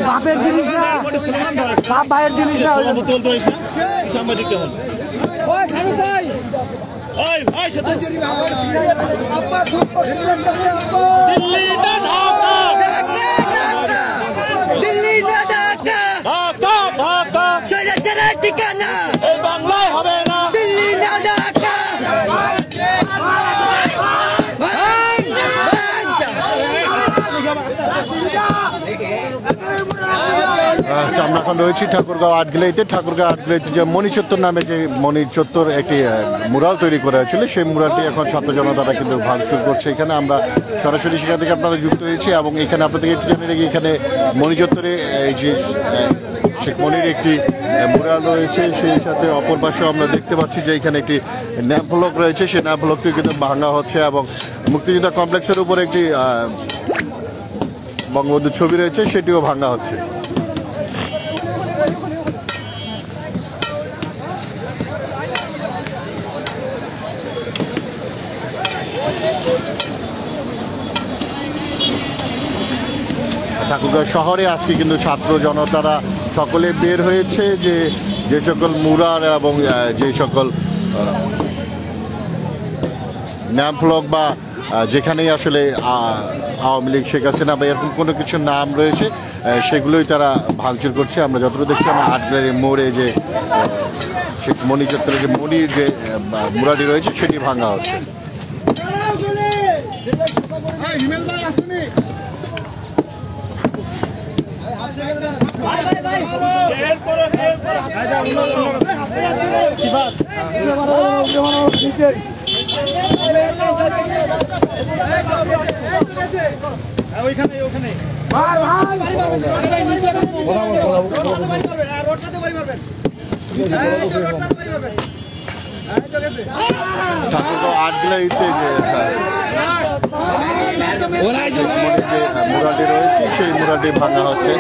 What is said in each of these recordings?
বাপের জিনিস না, বাপ ভাইয়ের জিনিস না। সাংবাদিক কেমন ঠিকানা বাংলায় হবে না, দিল্লি না ঢাকা। আমরা এখন রয়েছি ঠাকুরগাঁও আটগিলাইতে। ঠাকুরগাঁও আটগিলাইতে যে মণি চত্বর নামে যে মণি চত্বর একটি মুরাল তৈরি করা হয়েছিল, সেই মুরালটি এখন ছাত্র জনতারা কিন্তু ভাঙচুর করছে। এখানে আমরা সরাসরি সেখান থেকে আপনারা যুক্ত হয়েছি এবং এখানে আপনাদেরকে একটু জানিয়ে রাখি, এখানে মণি চত্বরে এই যে শেখ মনির একটি মুরাল রয়েছে, সেই সাথে অপর পাশে আমরা দেখতে পাচ্ছি যে এখানে একটি ন্যাপ ফলক রয়েছে, সেই ন্যাপ ফলকটি কিন্তু ভাঙা হচ্ছে এবং মুক্তিযোদ্ধা কমপ্লেক্সের উপর একটি বঙ্গবন্ধুর ছবি রয়েছে, সেটিও ভাঙা হচ্ছে। ঠাকুরগাঁও শহরে আজকে কিন্তু ছাত্র জনতারা সকলে বের হয়েছে, যে সকল মুরাল এবং যে সকল ন্যাপ ফলক বা যেখানেই আসলে আওয়ামী লীগ, শেখ হাসিনা বা এরকম কোনো কিছু নাম রয়েছে, সেগুলোই তারা ভাঙচুর করছে। আমরা যতটুকু দেখছি, আমরা আটগিলার মোড়ে যে শেখ মণি চত্বরে যে মণির যে মুরালটি রয়েছে, সেটি ভাঙা হচ্ছে। ঠাকুরগাঁও আটগিলাইতে যে মুরালটি রয়েছে, সেই মুরালটি ভাঙা হচ্ছে।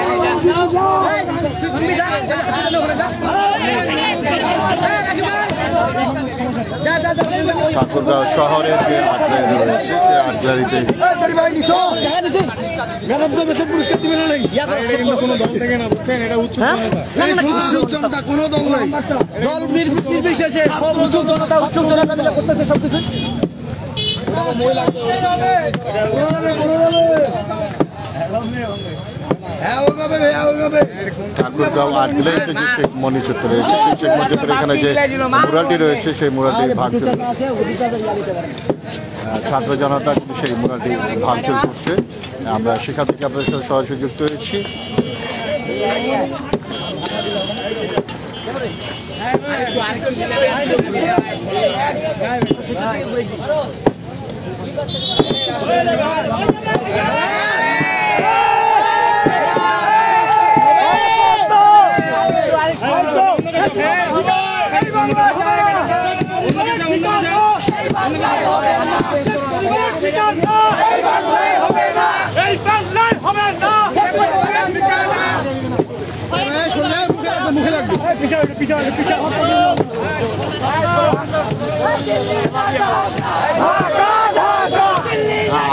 ঠাকুরগাঁও শহরের যে আটগ্যালারি রয়েছে, সেই আটগ্যালারিতে কোনো দল থেকে না, বুঝছেন, এটা উচ্চ জনতা, কোনো দল নাই, দল নির্বিশেষে সব উচ্চ জনতা মিলে করতেছে সবকিছু। ঠাকুরগাঁও আটগিলাইতে যে শেখ মণি চত্বর রয়েছে, সেই শেখ মণি চত্বরে এখানে যে মুরালটি রয়েছে, সেই মুরালটি ভাঙচুর, ছাত্র জনতা কিন্তু সেই মুরালটি ভাঙচুর করছে। আমরা সেখান থেকে আপনাদের সাথে সরাসরি যুক্ত হয়েছি।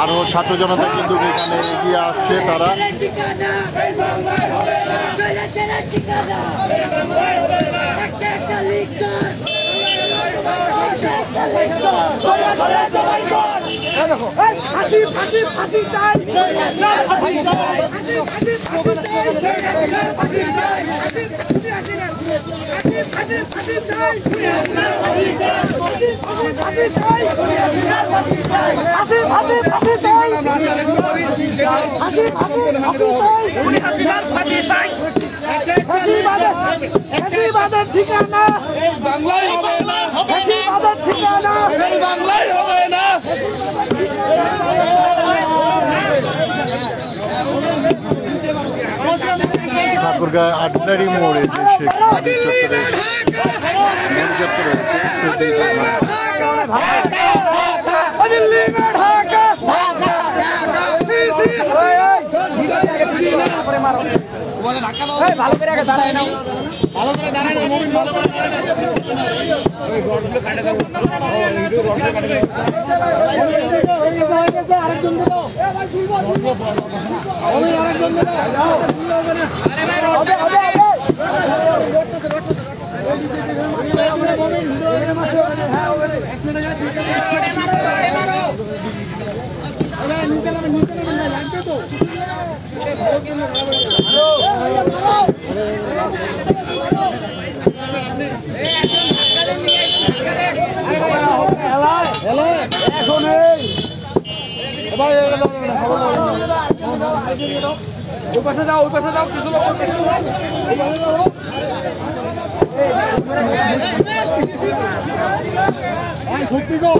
আরো ছাত্র জনতা কিন্তু এখানে এগিয়ে আসছে, তারা ঠিকানা বাংলায় হবে না, ঠিকানা বাংলায় হবে না। ঠাকুরগাঁও আটগিলারি মোড়ে যে শেখ মণি চত্বরে ভালো করে আগে দাঁড়ায় নাও ওই পাশে যাও কিছু লোক সত্যি গো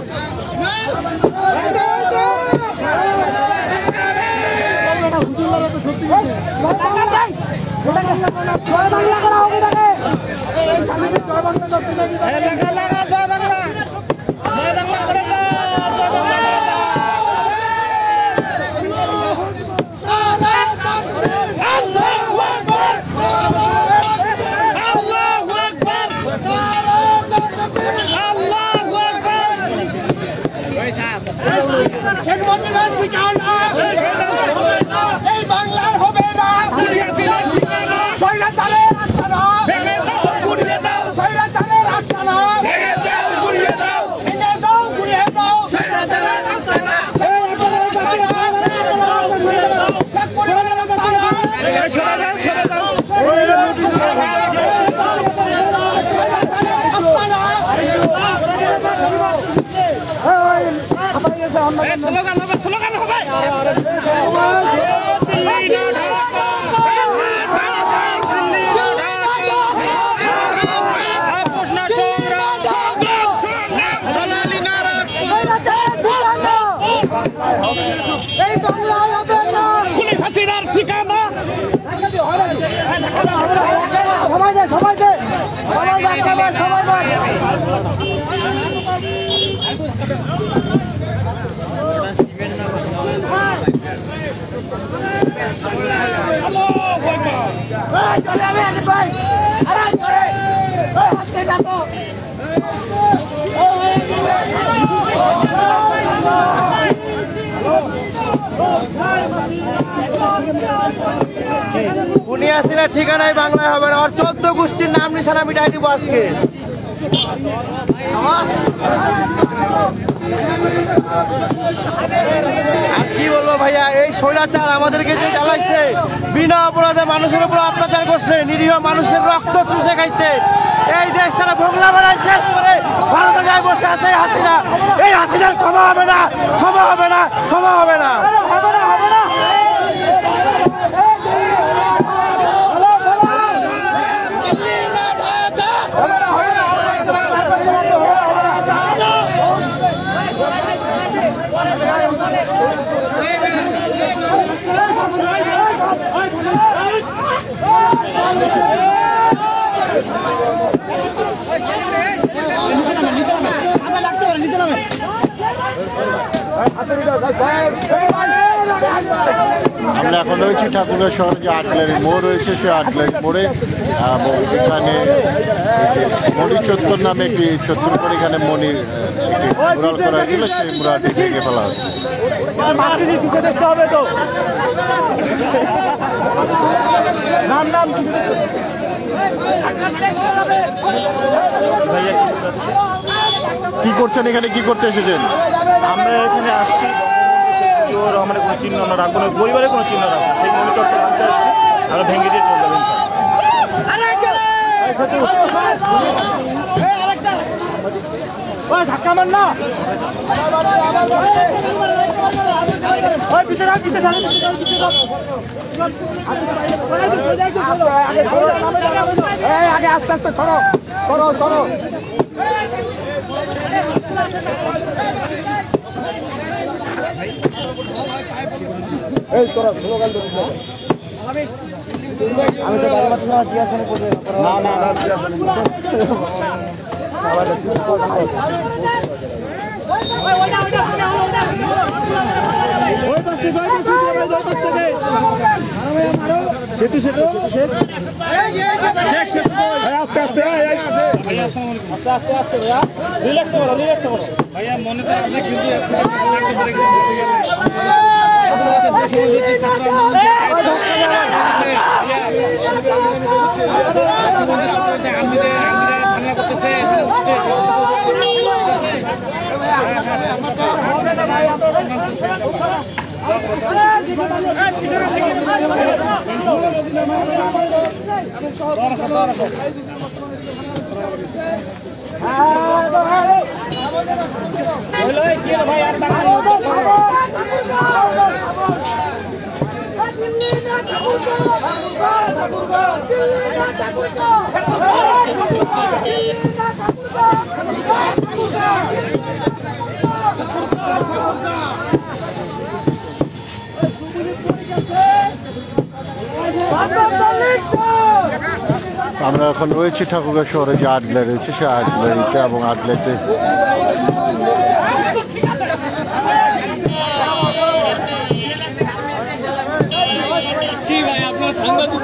স্লোগান হবে এই বাংলায় হবে না খুনি হাসিনার ঠিকানা সবাই খুনি হাসিনার ঠিকানায় বাংলায় হবে না আর 14 গোষ্ঠীর নাম নিশানা মিটাই দিব আজকে কি বলবো ভাইয়া এই স্বৈরাচার আমাদেরকে যে জ্বালাইছে বিনা অপরাধে মানুষের উপর অত্যাচার করছে নিরীহ মানুষের রক্ত চুষে খাইছে এই দেশ তারা ভোগলা বানাই শেষ করে ভারতে যায় বসে আছে হাসিনা এই হাসিনার ক্ষমা হবে না ক্ষমা হবে না ক্ষমা হবে না আমরা এখন রয়েছি ঠাকুরের শহরে যে আটগ্যালারি মোড় রয়েছে সেই আটগ্যালারি মোড়ে এবং এখানে মণি চত্বর নামে একটি চত্বর করে এখানে মণির একটি মুরাল করা হয়েছিল সেই মুরালটি ভেঙে ফেলা হচ্ছে কি করছেন এখানে কি করতে এসেছেন আমরা এখানে আসছি রহমানের কোনো চিহ্ন আমরা রাখবো না পরিবারের কোনো চিহ্ন রাখবো সেই মনে চত্বর আনতে আসছি আমরা ভেঙে দিয়ে চলে যাবেন ধাক্কা মার না আগে আস্তে আস্তে সরো সরো সরো এই তোরা স্লোগান দিস আমি তো গাড়ি মাত্র জিজ্ঞাসা করবে না না না জিজ্ঞাসা ভাইয়া মনে তো আছে কিন্তু আমরা এখন রয়েছি ঠাকুরগাঁও শহরে যে আর্ট গ্যালারি রয়েছে সেই আর্ট গ্যালারিতে এবং আর্ট গ্যালারিতে ভাই আপনার সাংবাদিক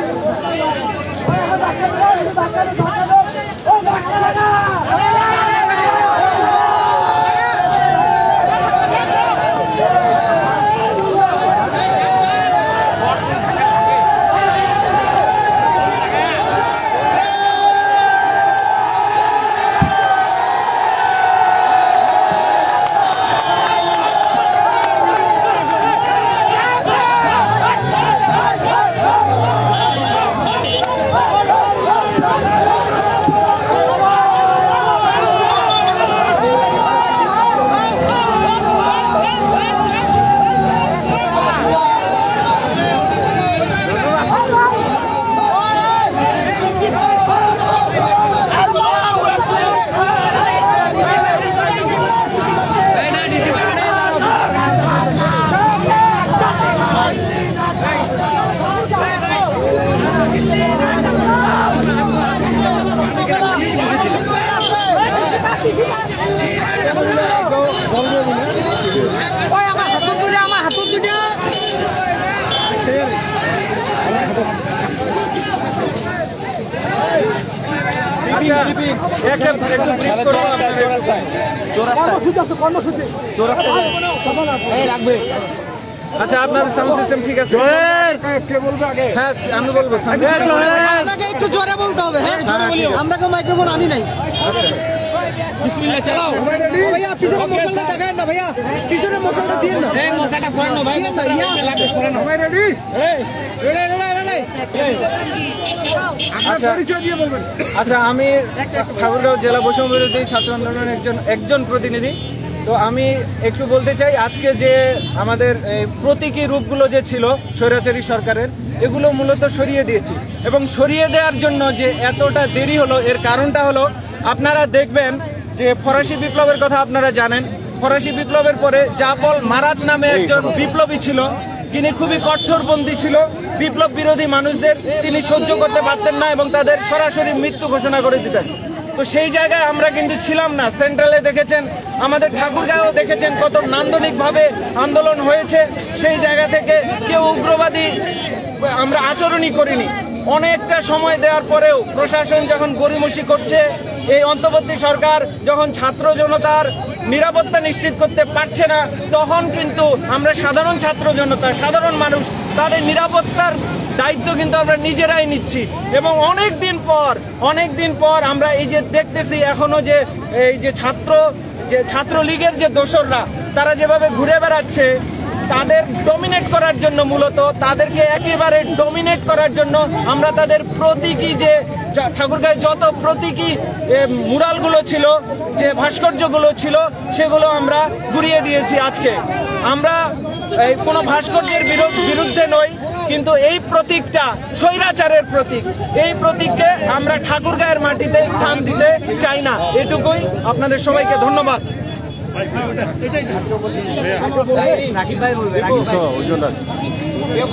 আচ্ছা আপনাদের সাউন্ড সিস্টেম ঠিক আছে? হ্যাঁ আমি বলবো একটু জোরে বলতে হবে। হ্যাঁ আমরা কেউ মাইক্রোফোন আনি নাই। বিসমিল্লাহ চালাও ভাইয়া পিছনে মশালটা দেখায় না ভাইয়া, পিছনে মশালটা দিয়ে না। এই মশাটা সরানো ভাই, লাগবে সরানো। ভাই রেডি? এই রেডি। আচ্ছা আমি ঠাকুরগাঁও জেলা বৈষম্য বিরোধী ছাত্র আন্দোলনের একজন প্রতিনিধি। তো আমি একটু বলতে চাই, আজকে যে আমাদের প্রতীকী রূপগুলো যে ছিল স্বৈরাচারী সরকারের, এগুলো মূলত সরিয়ে দিয়েছি। এবং সরিয়ে দেওয়ার জন্য যে এতটা দেরি হলো, এর কারণটা হলো আপনারা দেখবেন যে ফরাসি বিপ্লবের কথা আপনারা জানেন। ফরাসি বিপ্লবের পরে জাপল মারাত নামে একজন বিপ্লবী ছিল, যিনি খুবই কঠোরপন্থী ছিল। বিপ্লব বিরোধী মানুষদের তিনি সহ্য করতে পারতেন না এবং তাদের সরাসরি মৃত্যু ঘোষণা করে দিতেন। তো সেই জায়গায় আমরা কিন্তু ছিলাম না। সেন্ট্রালে দেখেছেন, আমাদের ঠাকুরগাঁও দেখেছেন কত নান্দনিকভাবে আন্দোলন হয়েছে। সেই জায়গা থেকে কেউ উগ্রবাদী আমরা আচরণই করিনি। অনেকটা সময় দেওয়ার পরেও প্রশাসন যখন গড়িমসি করছে, এই অন্তর্বর্তী সরকার যখন ছাত্র জনতার নিরাপত্তা নিশ্চিত করতে পারছে না, তখন কিন্তু আমরা সাধারণ ছাত্র জনতা, সাধারণ মানুষ, তাদের নিরাপত্তার দায়িত্ব কিন্তু আমরা নিজেরাই নিচ্ছি। এবং অনেক দিন পর আমরা এই যে দেখতেছি এখনো যে এই যে ছাত্রলীগের যে দোসররা তারা যেভাবে ঘুরে বেড়াচ্ছে, তাদের ডমিনেট করার জন্য, মূলত তাদেরকে একেবারে ডমিনেট করার জন্য আমরা তাদের প্রতীকী যে ঠাকুরগাঁয়ে যত প্রতীকী মুরালগুলো ছিল, যে ভাস্কর্যগুলো ছিল, সেগুলো আমরা ঘুরিয়ে দিয়েছি। আজকে আমরা কোনো ভাস্কর্যের বিরুদ্ধে নই, কিন্তু এই প্রতীকটা স্বৈরাচারের প্রতীক। এই প্রতীককে আমরা ঠাকুরগাঁয়ের মাটিতে স্থান দিতে চাই না। এটুকুই। আপনাদের সবাইকে ধন্যবাদ।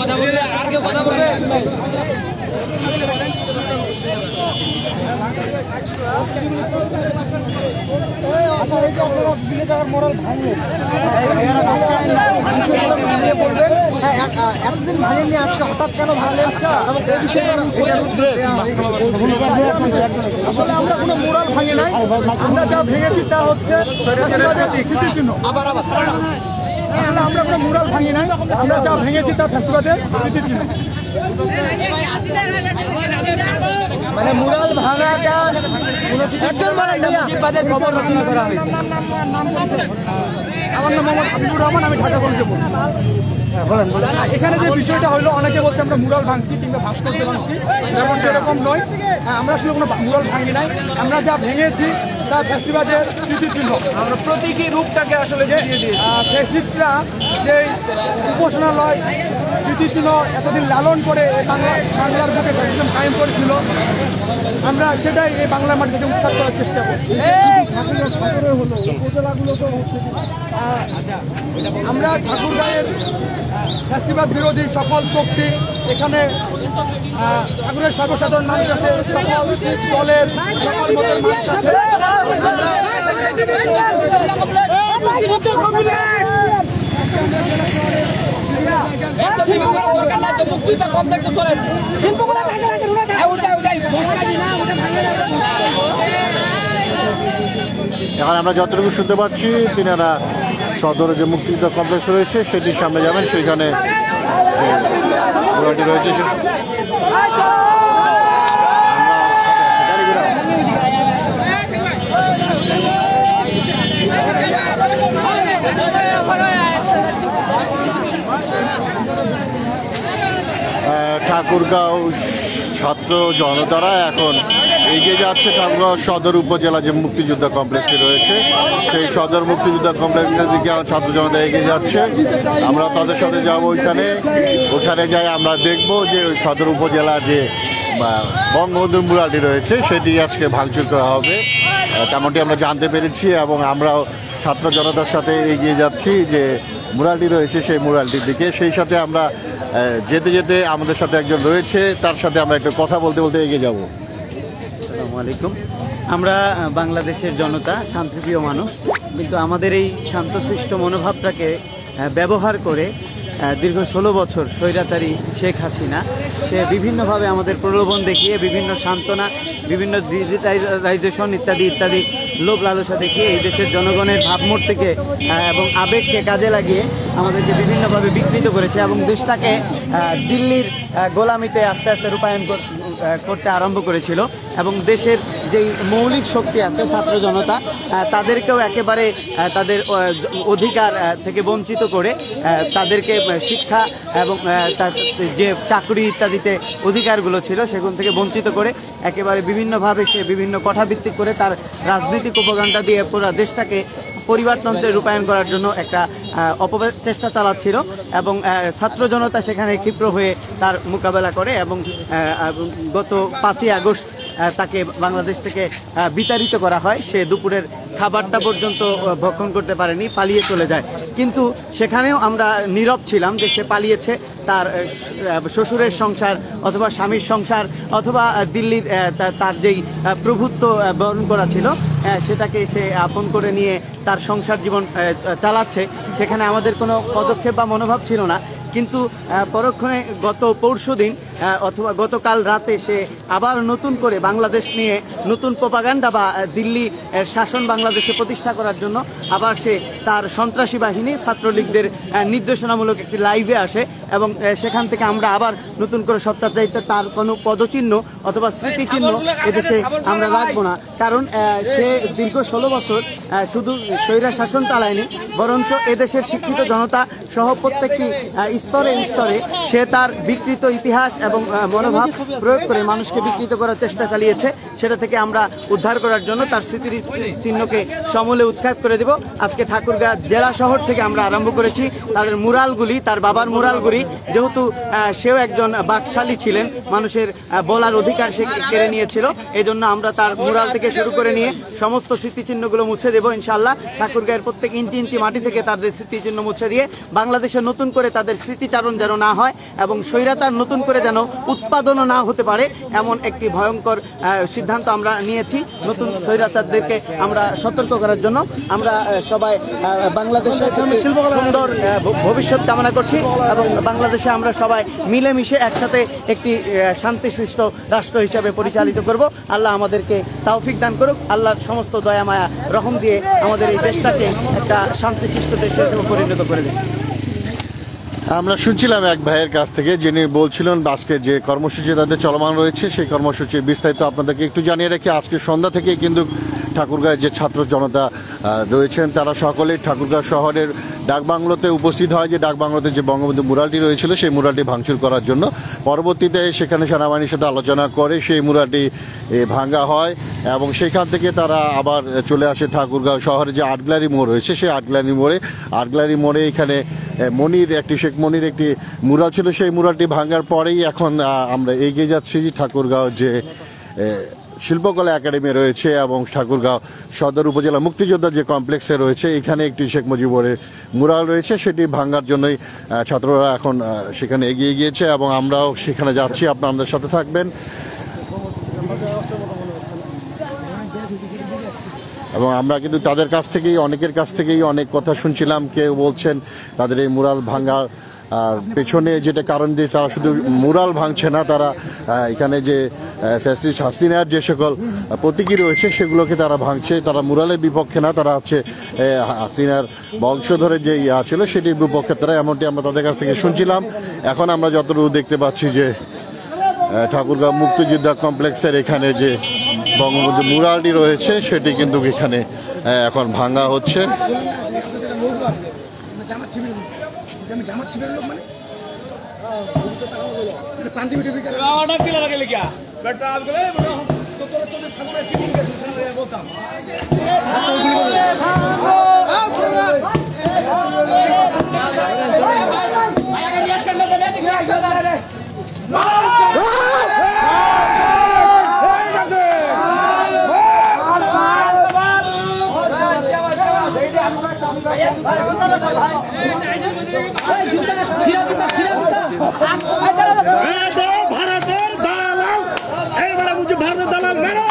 কথা বলবে আর কেউ কথা বলবে? এতদিন ভাঙেননি, আজকে হঠাৎ কেন ভাঙলেন এবং এই বিষয়টা আসলে আমরা কোনো মোরাল ভাঙি নাই। আমরা যা ভেঙেছি তা হচ্ছে স্মৃতিচিহ্ন। আবার আসলে আমরা কোনো মোরাল ভাঙি নাই, আমরা যা ভেঙেছি তা ফ্যাসিবাদের স্মৃতিচিহ্ন। মানে মুরাল ভাঙাটা কোনো কিছু মুজিববাদের খবর রচনা করা হয়েছে। আমার নাম মোহাম্মদ হাবিবুর রহমান, আমি ঢাকা কলেজে পড়ি। এখানে যে বিষয়টা হলো, অনেকে বলছে আমরা মুরাল ভাঙছি কিংবা ভাস্কর্য ভাঙছি, ব্যাপারটা এরকম নয়। আমরা আসলে কোনো মুরাল ভাঙি নাই, আমরা যা ভেঙেছি তা ফ্যাসিবাদের স্মৃতিচিহ্ন। আমরা প্রতীকী রূপটাকে আসলে দিয়ে দিয়েছি। ফ্যাসিস্টরা যে উপাসনালয় স্মৃতিচিহ্ন এতদিন লালন করে এই বাংলার বুকে ফ্যাসিজম কায়েম করেছিল, আমরা সেটাই এই বাংলার মাটি থেকে উৎখাত করার চেষ্টা করছি। আমরা ঠাকুরগাঁয়ের ফ্যাসিবাদ বিরোধী সকল শক্তি এখানে ঠাকুরের সর্বসাধারণ মানুষ আছে, সকল দলের সকল মতের মানুষ আছে। এখন আমরা যতটুকু শুনতে পাচ্ছি, তিনারা সদরে যে মুক্তিযুদ্ধ কমপ্লেক্স রয়েছে সেটির সামনে যাবেন, সেইখানে যে রয়েছে ঠাকুরগাঁও ছাত্র জনতারা এখন এগিয়ে যাচ্ছে ঠাকুরগাঁও সদর উপজেলা যে মুক্তিযোদ্ধা কমপ্লেক্সটি রয়েছে সেই সদর মুক্তিযোদ্ধা কমপ্লেক্সের দিকে ছাত্র জনতা এগিয়ে যাচ্ছে। আমরা তাদের সাথে যাবো, ওইখানে যাই আমরা দেখব যে ওই সদর উপজেলা যে বঙ্গবন্ধুর মুরালটি রয়েছে সেটি আজকে ভাঙচুর করা হবে, তেমনটি আমরা জানতে পেরেছি। এবং আমরাও ছাত্র জনতার সাথে এগিয়ে যাচ্ছি যে মুরালটি রয়েছে সেই মুরালটির দিকে। সেই সাথে আমরা যেতে যেতে আমাদের সাথে একজন রয়েছে, তার সাথে আমরা একটু কথা বলতে বলতে এগিয়ে যাব। আসসালামু আলাইকুম। আমরা বাংলাদেশের জনতা, শান্তিপ্রিয় মানুষ, কিন্তু আমাদের এই শান্তশিষ্ট মনোভাবটাকে ব্যবহার করে দীর্ঘ 16 বছর স্বৈরাচারী শেখ হাসিনা সে বিভিন্নভাবে আমাদের প্রলোভন দেখিয়ে, বিভিন্ন সান্ত্বনা, বিভিন্ন ডিজিটালাইজেশন ইত্যাদি ইত্যাদি লোভ লালসা দেখিয়ে এই দেশের জনগণের ভাবমূর্তিকে এবং আবেগকে কাজে লাগিয়ে আমাদেরকে বিভিন্নভাবে বিকৃত করেছে এবং দেশটাকে দিল্লির গোলামিতে আস্তে আস্তে রূপায়ণ করতে আরম্ভ করেছিল। এবং দেশের যেই মৌলিক শক্তি আছে ছাত্র জনতা, তাদেরকেও একেবারে তাদের অধিকার থেকে বঞ্চিত করে, তাদেরকে শিক্ষা এবং যে চাকরি ইত্যাদিতে অধিকারগুলো ছিল সেগুলো থেকে বঞ্চিত করে একেবারে বিভিন্নভাবে সে বিভিন্ন কথাভিত্তিক করে তার রাজনৈতিক প্রোপাগান্ডা দিয়ে পুরো দেশটাকে পরিবারতন্ত্রে রূপায়ণ করার জন্য একটা অপচেষ্টা চালাচ্ছিল। এবং ছাত্র জনতা সেখানে ক্ষিপ্র হয়ে তার মোকাবেলা করে এবং গত 5ই আগস্ট তাকে বাংলাদেশ থেকে বিতাড়িত করা হয়। সে দুপুরের খাবারটা পর্যন্ত ভক্ষণ করতে পারেনি, পালিয়ে চলে যায়। কিন্তু সেখানেও আমরা নীরব ছিলাম যে সে পালিয়েছে, তার শ্বশুরের সংসার অথবা স্বামীর সংসার অথবা দিল্লির তার যেই প্রভুত্ব বরণ করা ছিল সেটাকে সে আপন করে নিয়ে তার সংসার জীবন চালাচ্ছে। সেখানে আমাদের কোনো পদক্ষেপ বা মনোভাব ছিল না। কিন্তু পরক্ষণে গত পরশুদিন অথবা গতকাল রাতে সে আবার নতুন করে বাংলাদেশ নিয়ে নতুন প্রোপাগান্ডা বা দিল্লি শাসন বাংলাদেশে প্রতিষ্ঠা করার জন্য আবার সে তার সন্ত্রাসী বাহিনী ছাত্রলীগদের নির্দেশনামূলক একটি লাইভে আসে এবং সেখান থেকে আমরা আবার নতুন করে সত্যাচারিত তার কোনো পদচিহ্ন অথবা স্মৃতিচিহ্ন এদেশে আমরা রাখবো না। কারণ সে দীর্ঘ 16 বছর শুধু স্বৈরা শাসন চালায়নি, বরঞ্চ এদেশের শিক্ষিত জনতা সহ প্রত্যেকটি স্তরে স্তরে সে তার বিকৃত ইতিহাস এবং মনোভাব প্রয়োগ করে মানুষকে বিকৃত করার চেষ্টা চালিয়েছে। সেটা থেকে আমরা উদ্ধার করার জন্য তার স্মৃতির চিহ্নকে সমূলে উৎখাত করে দেব। আজকে ঠাকুরগাঁ জেলা শহর থেকে আমরা আরম্ভ করেছি তাদের মুরালগুলি, তার বাবার মুরালগুলি, যেহেতু সেও একজন বাকশালী ছিলেন, মানুষের বলার অধিকার সে কেড়ে নিয়েছিল, এই জন্য আমরা তার মুরাল থেকে শুরু করে নিয়ে সমস্ত স্মৃতিচিহ্নগুলো মুছে দেবো ইনশাআল্লাহ। ঠাকুরগাঁয়ের প্রত্যেক ইঞ্চি ইঞ্চি মাটি থেকে তাদের স্মৃতিচিহ্ন মুছে দিয়ে বাংলাদেশে নতুন করে তাদের স্মৃতিচারণ যেন না হয় এবং স্বৈরাচার নতুন করে যেন উৎপাদনও না হতে পারে, এমন একটি ভয়ঙ্কর সিদ্ধান্ত আমরা নিয়েছি। নতুন স্বৈরাচারদেরকে আমরা সতর্ক করার জন্য আমরা সবাই বাংলাদেশের সুন্দর ভবিষ্যৎ কামনা করছি এবং বাংলাদেশে আমরা সবাই মিলেমিশে একসাথে একটি শান্তিশিষ্ট রাষ্ট্র হিসাবে পরিচালিত করব। আল্লাহ আমাদেরকে তৌফিক দান করুক। আল্লাহর সমস্ত দয়া মায়া রহম দিয়ে আমাদের এই দেশটাকে একটা শান্তিশিষ্ট দেশে পরিণত করে দেন। আমরা শুনছিলাম এক ভাইয়ের কাছ থেকে, যিনি বলছিলেন আজকে যে কর্মসূচি তাদের চলমান রয়েছে সেই কর্মসূচির বিস্তারিত আপনাদেরকে একটু জানিয়ে রাখি। আজকে সন্ধ্যা থেকেই কিন্তু ঠাকুরগাঁয়ের যে ছাত্র জনতা রয়েছেন তারা সকলেই ঠাকুরগাঁও শহরের ডাকবাংলোতে উপস্থিত হয়। যে ডাকবাংলোতে যে বঙ্গবন্ধু মুরালটি রয়েছিল সেই মুরালটি ভাঙচুর করার জন্য, পরবর্তীতে সেখানে সেনাবাহিনীর সাথে আলোচনা করে সেই মুরালটি ভাঙা হয় এবং সেখান থেকে তারা আবার চলে আসে ঠাকুরগাঁও শহরে যে আটগ্লারি মোড় রয়েছে সেই আটগ্লারি মোড়ে এখানে শেখ মনির একটি মুরাল ছিল। সেই মুরালটি ভাঙার পরেই এখন আমরা এগিয়ে যাচ্ছি ঠাকুরগাঁও যে শিল্পকলা একাডেমি রয়েছে এবং ঠাকুরগাঁও সদর উপজেলা মুক্তিযোদ্ধা যে কমপ্লেক্সে রয়েছে এখানে একটি শেখ মুজিবুরের মুরাল রয়েছে, সেটি ভাঙার জন্যই ছাত্ররা এখন সেখানে এগিয়ে গিয়েছে এবং আমরাও সেখানে যাচ্ছি। আপনাদের সাথে থাকবেন এবং আমরা কিন্তু তাদের কাছ থেকেই অনেকের কাছ থেকেই অনেক কথা শুনছিলাম। কেউ বলছেন তাদের এই মুরাল ভাঙার আর পেছনে যেটা কারণ দিয়ে তারা শুধু মুরাল ভাঙছে না, তারা এখানে যে ফ্যাসিস্ট হাসিনার যে সকল প্রতীকী রয়েছে সেগুলোকে তারা ভাঙছে। তারা মুরালের বিপক্ষে না, তারা হচ্ছে হাসিনার বংশধরের যে ছিল সেটির বিপক্ষে তারা, এমনটি আমরা তাদের কাছ থেকে শুনছিলাম। এখন আমরা যতটুকু দেখতে পাচ্ছি যে ঠাকুরগাঁও মুক্তিযোদ্ধা কমপ্লেক্সের এখানে যে বঙ্গবন্ধু মুরালটি রয়েছে সেটি কিন্তু এখানে এখন ভাঙা হচ্ছে। ভারতের দালাল এইবারে বুঝি ভারতের দালাল মেরো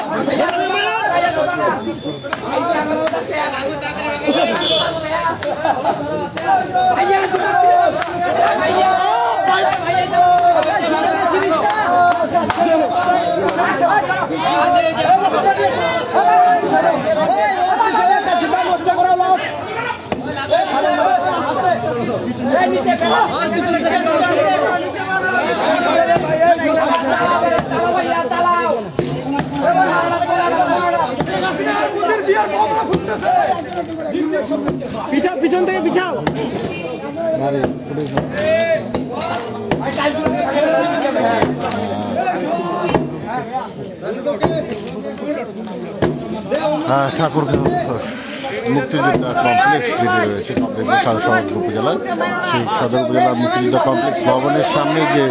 পিছন থেকে পিছাও। ঠাকুরগাঁও মুক্তিযোদ্ধা কমপ্লেক্স যেটি রয়েছে সদর উপজেলার, সেই সদর উপজেলা মুক্তিযোদ্ধা কমপ্লেক্স ভবনের সামনে যে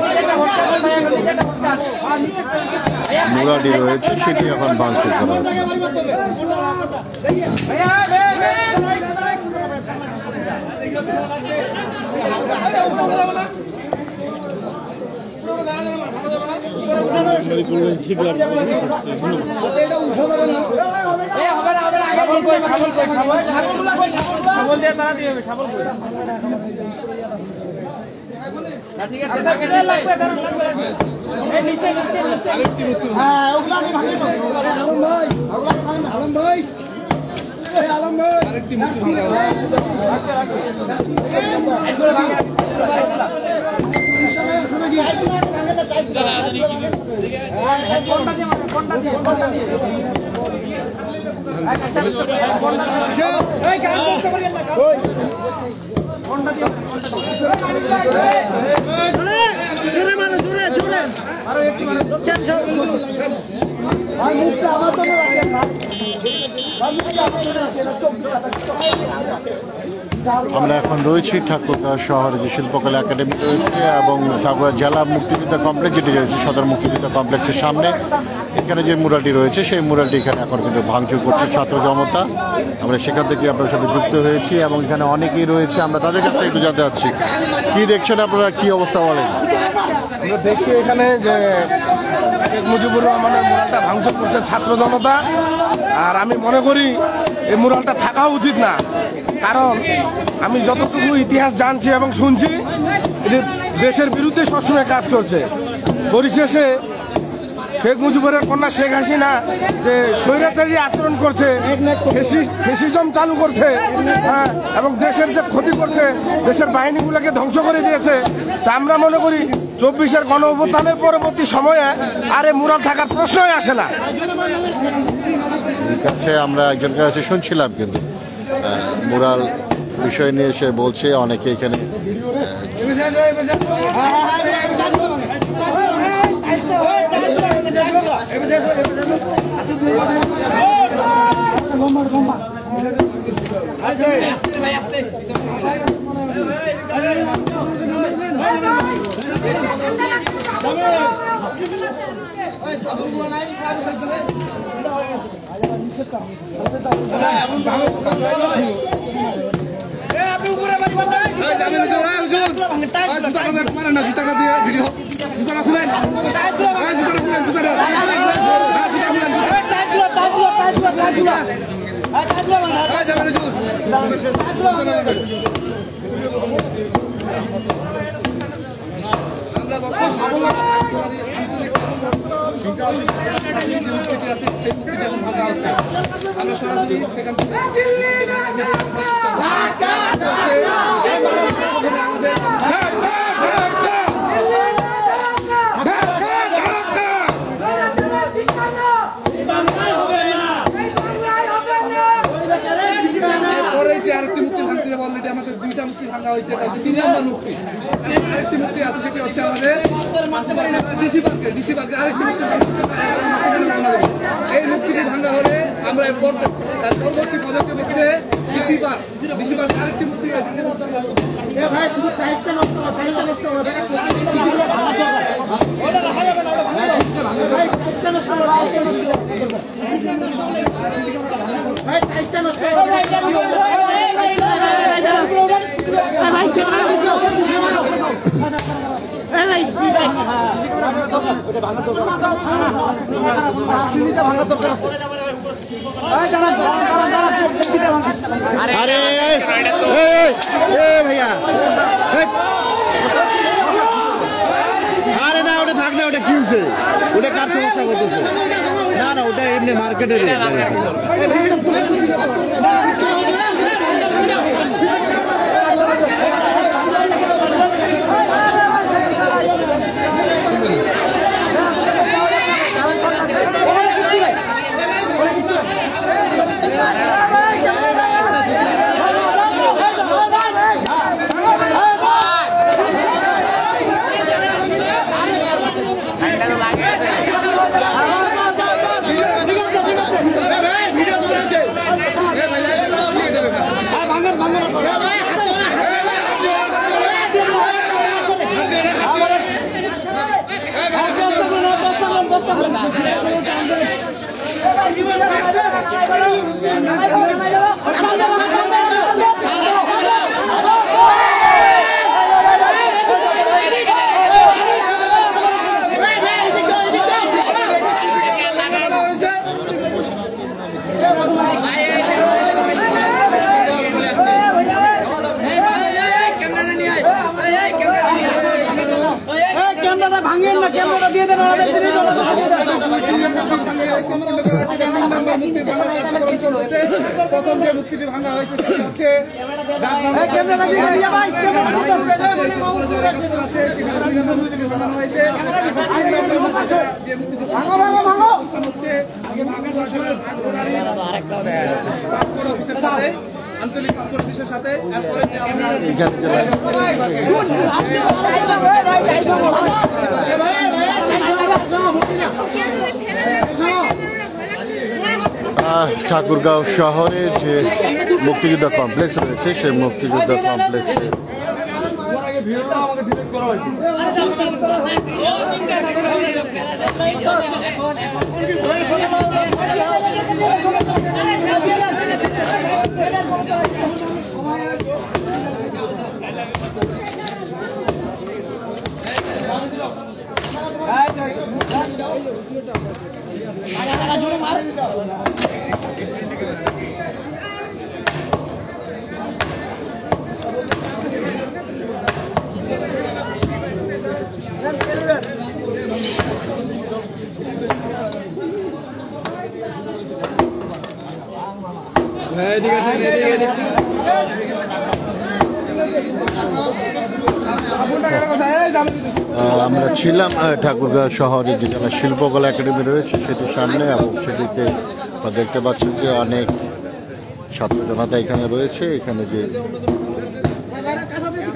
মুরালটি রয়েছে সেটি এখন ভাঙচুর করা হচ্ছে। আমরা এখন রয়েছি ঠাকুরগাঁও শহরে যে শিল্পকলা একাডেমি রয়েছে এবং ঠাকুরগাঁও জেলা মুক্তিযোদ্ধা কমপ্লেক্স যেটি রয়েছে সদর মুক্তিযোদ্ধা কমপ্লেক্সের সামনে এখানে যে মুরালটি রয়েছে সেই মুরালটি এখানে এখন কিন্তু ভাঙচুর করছে ছাত্র জনতা। আমরা সেখান থেকে আপনার সাথে যুক্ত হয়েছি এবং এখানে অনেকেই রয়েছে, আমরা তাদের কাছে একটু জানতে চাচ্ছি কি দেখছেন আপনারা, কি অবস্থা বলেন? আমরা দেখছি এখানে যে শেখ মুজিবুর রহমানের মুরালটা ভাঙচুর করছে ছাত্র জনতা, আর আমি মনে করি এই মুরালটা থাকা উচিত না, কারণ আমি যতটুকু ইতিহাস জানছি এবং শুনছি এটি দেশের বিরুদ্ধে সবসময় কাজ করছে। পরিশেষে শেখ মুজিবুরের কন্যা শেখ হাসিনা যে স্বৈরাচারী আচরণ করছে, ফেসিজম চালু করছে, এবং দেশের যে ক্ষতি করছে, দেশের বাহিনীগুলোকে ধ্বংস করে দিয়েছে, তা আমরা মনে করি 24-এর গণ অভ্যুত্থানের পরবর্তী সময়ে আর এই মুরাল থাকার প্রশ্নই আসে না। ঠিক আছে, আমরা একজনের কাছে শুনছিলাম কিন্তু মুরাল বিষয় নিয়ে সে বলছে অনেকে এখানে আরেকটি মুক্তি ভাঙতে যাবো, অলরেডি আমাদের 2টা মুক্তি ভাঙা হয়েছে, 3 নম্বর মুক্তি। আরেকটি মুক্তি আছে যেটি হচ্ছে আমাদের ডিসি পার্কে আরেকটি মুক্তি ভাঙা। এই মুক্তিটি ভাঙা হলে আমরা পরবর্তী পদক্ষেপ হচ্ছে ডিসি পার্ক আরেকটি মুক্তি আরে ভাইয়া আরে না ওটা থাক না, ওটা কি হচ্ছে, ওটা কার সমস্যা করতেছে? না না ওটা এমনি মার্কেটের ভাঙেন না, ক্যামেরাটা দিয়ে দেন। প্রথম যে মুক্তিটি ভাঙা হয়েছে সেটা হচ্ছে অফিসের সাথে আঞ্চলিক পাসপোর্ট অফিসের সাথে ঠাকুরগাঁও শহরে যে মুক্তিযোদ্ধা কমপ্লেক্স রয়েছে সেই মুক্তিযোদ্ধা কমপ্লেক্সে আমরা ছিলাম ঠাকুরগাঁও শহরে যেখানে শিল্পকলা একাডেমি রয়েছে সেটির সামনে, এবং সেটিতে দেখতে পাচ্ছেন যে অনেক ছাত্র জনতা এখানে রয়েছে। এখানে যে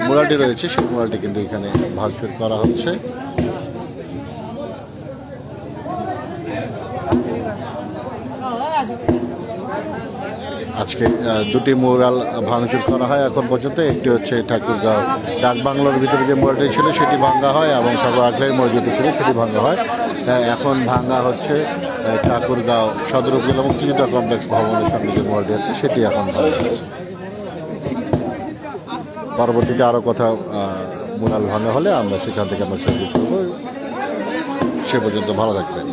মুরালটি রয়েছে সেই মুরালটি কিন্তু এখানে ভাঙচুর করা হচ্ছে। আজকে দুটি মুরাল ভাঙচুর করা হয় এখন পর্যন্ত। একটি হচ্ছে ঠাকুরগাঁও ডাকবাংলোর ভিতরে যে মুরালটি ছিল সেটি ভাঙা হয়, এবং ঠাকুর আখড়াই মসজিদে ছিল সেটি ভাঙা হয়। এখন ভাঙা হচ্ছে ঠাকুরগাঁও সদর উপজেলা মুক্তিযোদ্ধা কমপ্লেক্স ভবনের সামনে যে মুরালটি আছে সেটি এখন ভাঙা হচ্ছে। পরবর্তীতে আরও কোথাও মুরাল ভাঙা হলে আমরা সেখান থেকে আমরা সহযোগ করবো। সে পর্যন্ত ভালো থাকবেন।